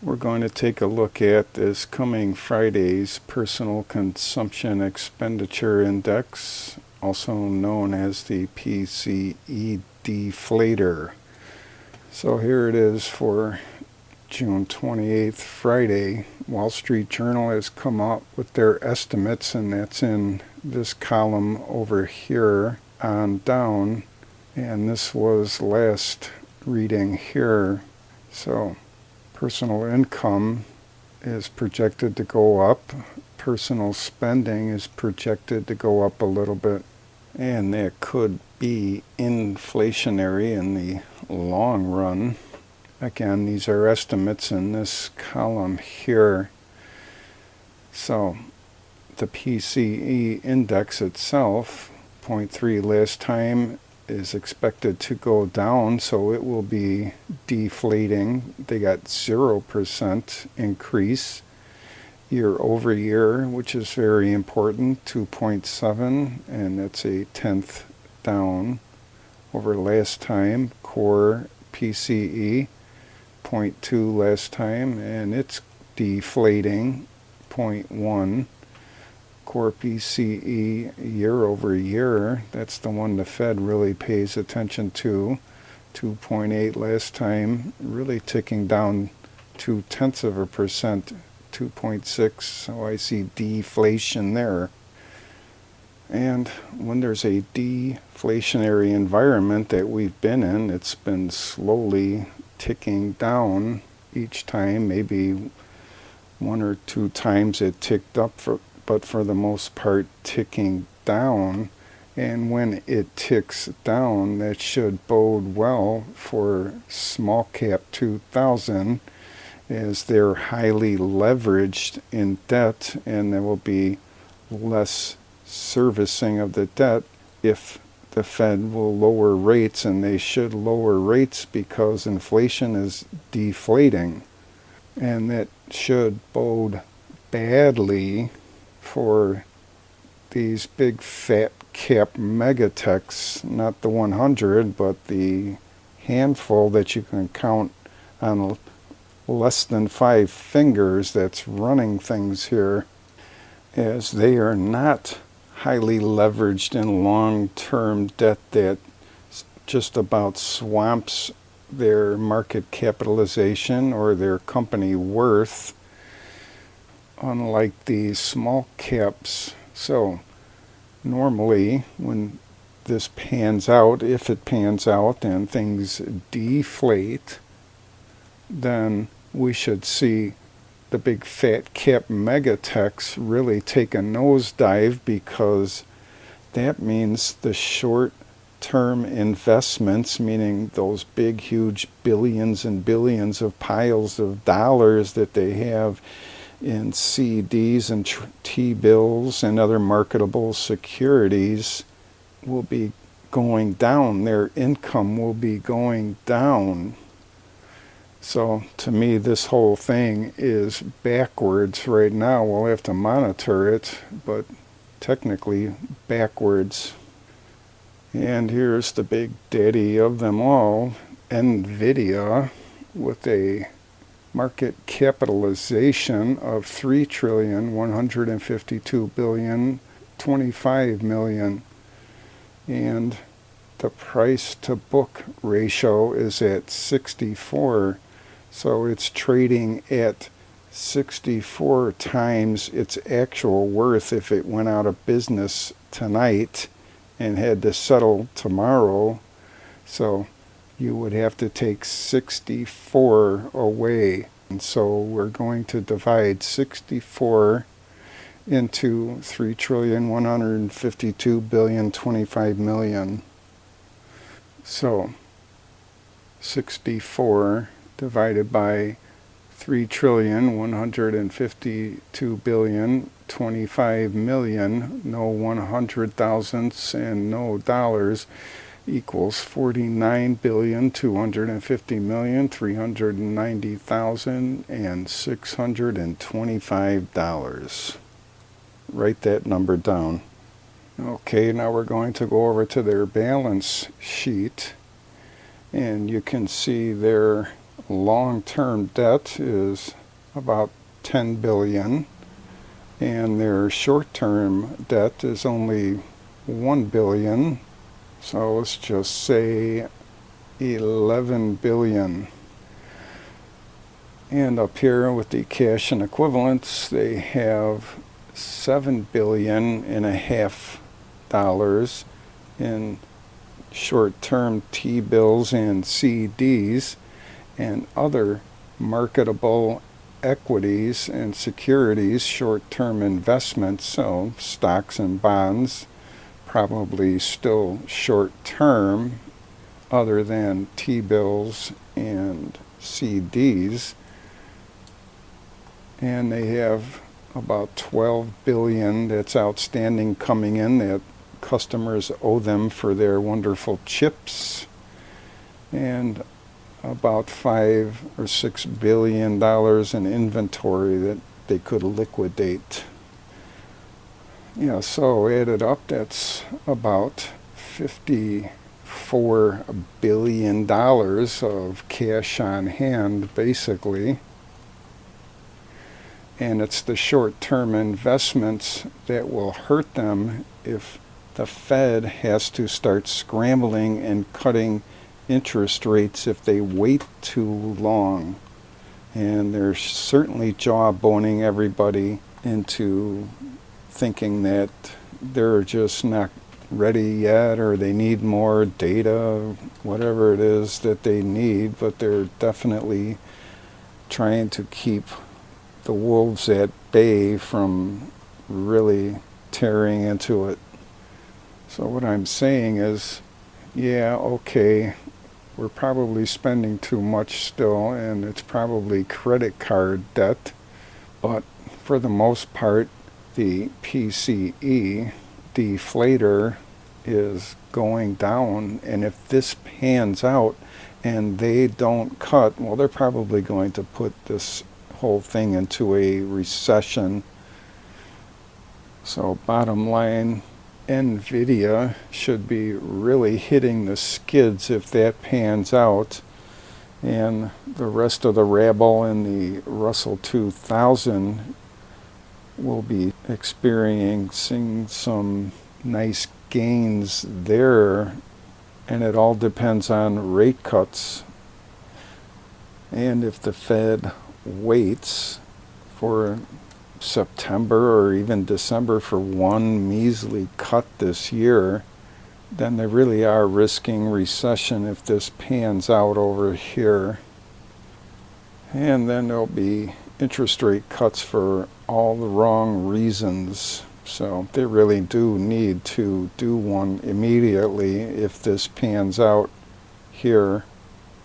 We're going to take a look at this coming Friday's Personal Consumption Expenditure Index, also known as the PCE Deflator. So here it is for June 28th, Friday. Wall Street Journal has come up with their estimates, and that's in this column over here on down. And this was last reading here. So personal income is projected to go up. Personal spending is projected to go up a little bit. And that could be inflationary in the long run. Again, these are estimates in this column here. So the PCE index itself, 0.3 last time, is expected to go down, so it will be deflating. They got 0% increase year over year, which is very important, 2.7, and that's a 10th down over last time. Core PCE, 0.2 last time, and it's deflating, 0.1. Core PCE year over year, that's the one the Fed really pays attention to. 2.8 last time, really ticking down 0.2%, 2.6, so I see deflation there. And when there's a deflationary environment that we've been in, it's been slowly ticking down each time. Maybe one or two times it ticked up, but for the most part ticking down. And when it ticks down, that should bode well for small cap 2000, as they're highly leveraged in debt, and there will be less servicing of the debt if the Fed will lower rates, and they should lower rates because inflation is deflating. And that should bode badly for these big fat cap megatechs, not the 100, but the handful that you can count on less than 5 fingers that's running things here, as they are not highly leveraged in long-term debt that just about swamps their market capitalization or their company worth, unlike the small caps. So normally when this pans out, if it pans out and things deflate, then we should see the big fat cap megatechs really take a nosedive, because that means the short-term investments, meaning those big, huge billions and billions of piles of dollars that they have in CDs and T-bills and other marketable securities, will be going down. Their income will be going down. So to me, this whole thing is backwards right now. We'll have to monitor it, but technically backwards. And here's the big daddy of them all, NVDA, with a market capitalization of $3,152,025,000,000, and the price to book ratio is at 64. So it's trading at 64 times its actual worth if it went out of business tonight and had to settle tomorrow. So you would have to take 64 away. And so we're going to divide 64 into 3,152,025,000,000. So 64 divided by 3,152,025,000,000, no 100,000s and no dollars, equals 49,250,390,625. Write that number down. Okay, now we're going to go over to their balance sheet, and you can see their long-term debt is about 10 billion, and their short-term debt is only 1 billion. So let's just say 11 billion. And up here with the cash and equivalents, they have 7.5 billion in short-term T-bills and CDs and other marketable equities and securities, short-term investments, so stocks and bonds, probably still short-term other than T-bills and CDs. And they have about 12 billion that's outstanding coming in that customers owe them for their wonderful chips, and about $5 or $6 billion in inventory that they could liquidate. Yeah, so added up, that's about $54 billion of cash on hand, basically. And it's the short-term investments that will hurt them if the Fed has to start scrambling and cutting interest rates if they wait too long. And they're certainly jawboning everybody into thinking that they're just not ready yet, or they need more data, whatever it is that they need, but they're definitely trying to keep the wolves at bay from really tearing into it. So what I'm saying is, yeah, okay, we're probably spending too much still, and it's probably credit card debt, but for the most part, the PCE Deflator is going down, and if this pans out and they don't cut, well, they're probably going to put this whole thing into a recession. So bottom line, NVDA should be really hitting the skids if that pans out, and the rest of the rabble in the Russell 2000 will be experiencing some nice gains there, and it all depends on rate cuts. And if the Fed waits for September or even December for one measly cut this year, then they really are risking recession if this pans out over here. And then there'll be interest rate cuts for all the wrong reasons. So they really do need to do one immediately if this pans out here.